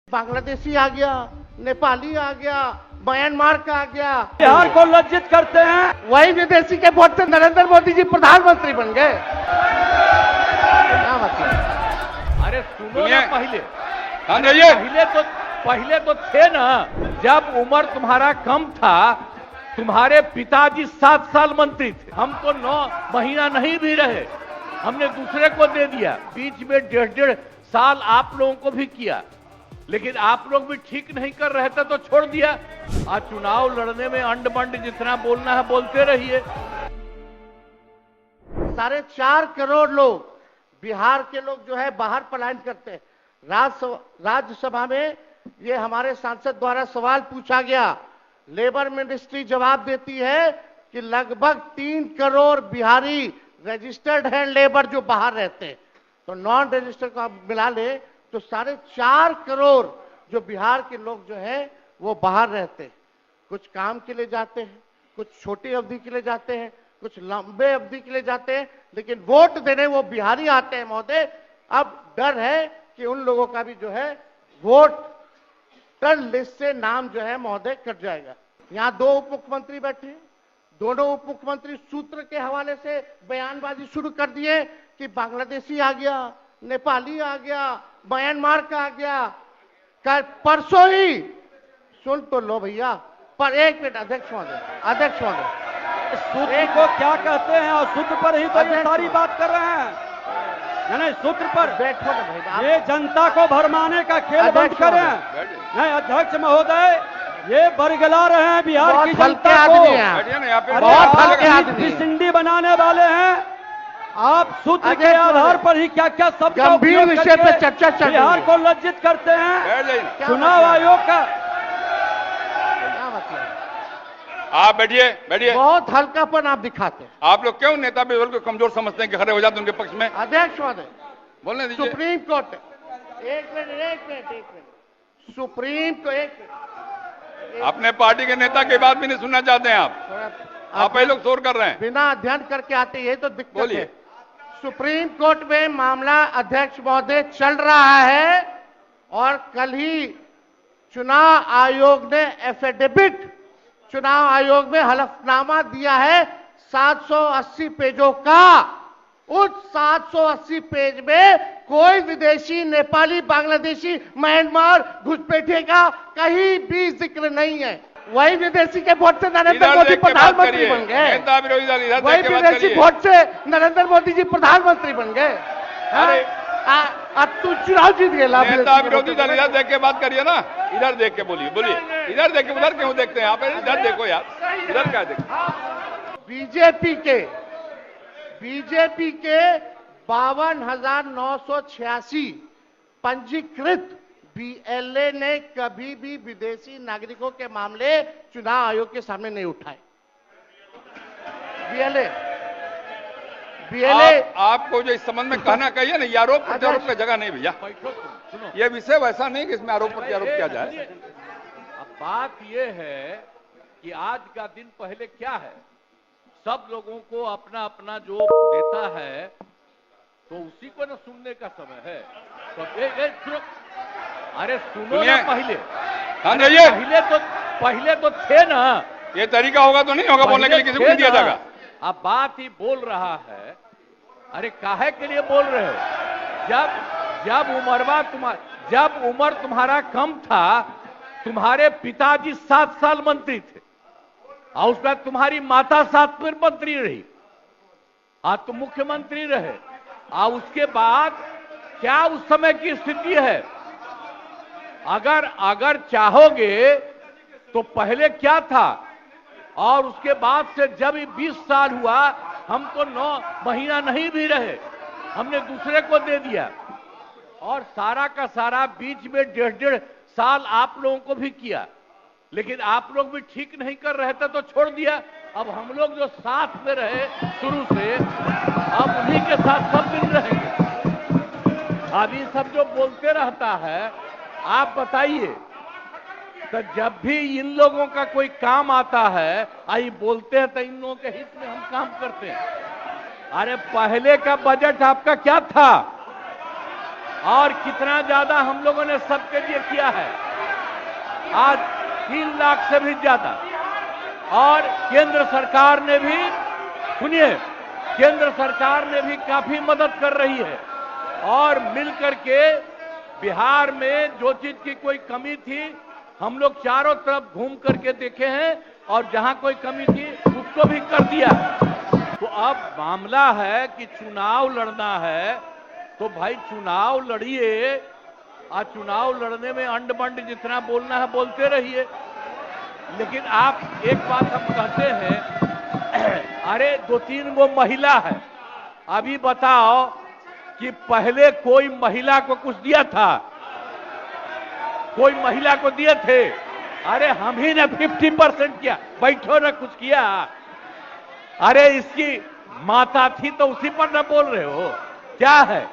बांग्लादेशी आ गया, नेपाली आ गया, म्यांमार का आ गया। बिहार को लज्जित करते हैं। वही विदेशी के वोट से नरेंद्र मोदी जी प्रधानमंत्री बन गए। क्या मतलब? अरे सुनो ना, पहले तो थे ना, जब उम्र तुम्हारा कम था, तुम्हारे पिताजी 7 साल मंत्री थे, हम तो 9 महीना नहीं भी रहे, हमने दूसरे को दे दिया। बीच में 1.5 साल आप लोगों को भी किया, लेकिन आप लोग भी ठीक नहीं कर रहे थे तो छोड़ दिया। आज चुनाव लड़ने में अंड बंड जितना बोलना है बोलते रहिए। 4.5 करोड़ लोग, बिहार के लोग जो है बाहर पलायन करते हैं। राज्यसभा में ये हमारे सांसद द्वारा सवाल पूछा गया, लेबर मिनिस्ट्री जवाब देती है कि लगभग 3 करोड़ बिहारी रजिस्टर्ड है लेबर जो बाहर रहते हैं, तो नॉन रजिस्टर्ड को आप मिला ले तो 4.5 करोड़ जो बिहार के लोग जो हैं वो बाहर रहते हैं। कुछ काम के लिए जाते हैं, कुछ छोटी अवधि के लिए जाते हैं, कुछ लंबे अवधि के लिए जाते हैं, लेकिन वोट देने वो बिहारी आते हैं महोदय। अब डर है कि उन लोगों का भी जो है वोटर लिस्ट से नाम जो है महोदय कट जाएगा। यहाँ 2 उप मुख्यमंत्री बैठे हैं, दोनों उप मुख्यमंत्री सूत्र के हवाले से बयानबाजी शुरू कर दिए कि बांग्लादेशी आ गया, नेपाली आ गया, म्यांमार का आ गया। कल परसों ही सुन तो लो भैया, पर एक मिनट अध्यक्ष महोदय, सूत्र को क्या कहते हैं और सूत्र पर ही तो ये सारी बात कर रहे हैं। नहीं, सूत्र पर बैठो ना भाई, ये जनता को भरमाने का खेल बंद करें। नहीं अध्यक्ष महोदय, ये बरगला रहे हैं बिहार की जनता को। बहुत हल्के आदमी, सिंडी बनाने वाले हैं। आप सूत्र के आधार पर ही क्या क्या सब गंभीर विषय पे चर्चा चल रही है। बिहार को लज्जित करते हैं। चुनाव आयोग का क्या मतलब? आप बैठिए। बहुत हल्कापन आप दिखाते हैं। आप लोग क्यों नेता विरोध को कमजोर समझते हैं कि खड़े हो जाते हैं उनके पक्ष में? अध्यक्ष महोदय, बोलने दीजिए। सुप्रीम कोर्ट, एक मिनट, सुप्रीम को एक मिनट, अपने पार्टी के नेता की बात भी नहीं सुनना चाहते हैं आप ही लोग शोर कर रहे हैं। बिना अध्ययन करके आते, ये तो दिक्कत बोलिए। है। सुप्रीम कोर्ट में मामला अध्यक्ष महोदय चल रहा है और कल ही चुनाव आयोग ने एफिडेविट, चुनाव आयोग में हलफनामा दिया है 780 पेजों का। उस 780 पेज में कोई विदेशी, नेपाली, बांग्लादेशी, म्यांमार, घुसपैठिए का कहीं भी जिक्र नहीं है। वही विदेशी के वोट से नरेंद्र मोदी प्रधानमंत्री बन गए। नेता विरोधी दल इधर वही देख के बात विदेशी करिए। वोट से नरेंद्र मोदी जी प्रधानमंत्री बन गए। अरे अब तू चुनाव जीत गए। नेता विरोधी दल इधर देख के बात करिए ना, इधर देख के बोलिए। इधर देख के, उधर क्यों देखते हैं आप? इधर देखो यार, इधर क्या देखो? बीजेपी के 52,986 पंजीकृत बीएलए ने कभी भी विदेशी नागरिकों के मामले चुनाव आयोग के सामने नहीं उठाए। बीएलए आपको जो इस संबंध में कहना कहिए ना, ये आरोप प्रत्यारोप का जगह नहीं भैया। ये विषय वैसा नहीं कि इसमें आरोप प्रत्यारोप किया जाए। अब बात यह है कि आज का दिन पहले क्या है, सब लोगों को अपना अपना जो देता है तो उसी को ना सुनने का समय है। तो अरे सुनो ना, पहले तो थे ना। ये तरीका होगा तो नहीं होगा बोलने के लिए, किसी को नहीं दिया जाएगा। अब बात ही बोल रहा है। अरे काहे के लिए बोल रहे हो? जब उम्र तुम्हारा कम था, तुम्हारे पिताजी 7 साल मंत्री थे और उसके बाद तुम्हारी माता 7 फिर मंत्री रही, आज तुम मुख्यमंत्री रहे। और उसके बाद क्या उस समय की स्थिति है? अगर चाहोगे तो पहले क्या था और उसके बाद से जब 20 साल हुआ, हम तो 9 महीना नहीं भी रहे, हमने दूसरे को दे दिया। और सारा का सारा बीच में 1.5 साल आप लोगों को भी किया, लेकिन आप लोग भी ठीक नहीं कर रहे थे तो छोड़ दिया। अब हम लोग जो साथ में रहे शुरू से, अब उन्हीं के साथ सब दिन रहेंगे। अभी सब जो बोलते रहता है, आप बताइए, तो जब भी इन लोगों का कोई काम आता है, आई बोलते हैं तो इन लोगों के हित में हम काम करते हैं। अरे पहले का बजट आपका क्या था? और कितना ज्यादा हम लोगों ने सबके लिए किया है, आज 3 लाख से भी ज्यादा। और केंद्र सरकार ने भी, सुनिए, केंद्र सरकार ने भी काफी मदद कर रही है और मिलकर के बिहार में जो चीज की कोई कमी थी हम लोग चारों तरफ घूम करके देखे हैं और जहां कोई कमी थी उसको भी कर दिया। तो अब मामला है कि चुनाव लड़ना है तो भाई चुनाव लड़िए, और चुनाव लड़ने में अंड बंड जितना बोलना है बोलते रहिए। लेकिन आप एक बात हम कहते हैं, अरे 2-3 गो महिला है, अभी बताओ कि पहले कोई महिला को कुछ दिया था? कोई महिला को दिए थे? अरे हम ही ने 50% किया, बैठो ना कुछ किया। अरे इसकी माता थी तो उसी पर ना बोल रहे हो, क्या है?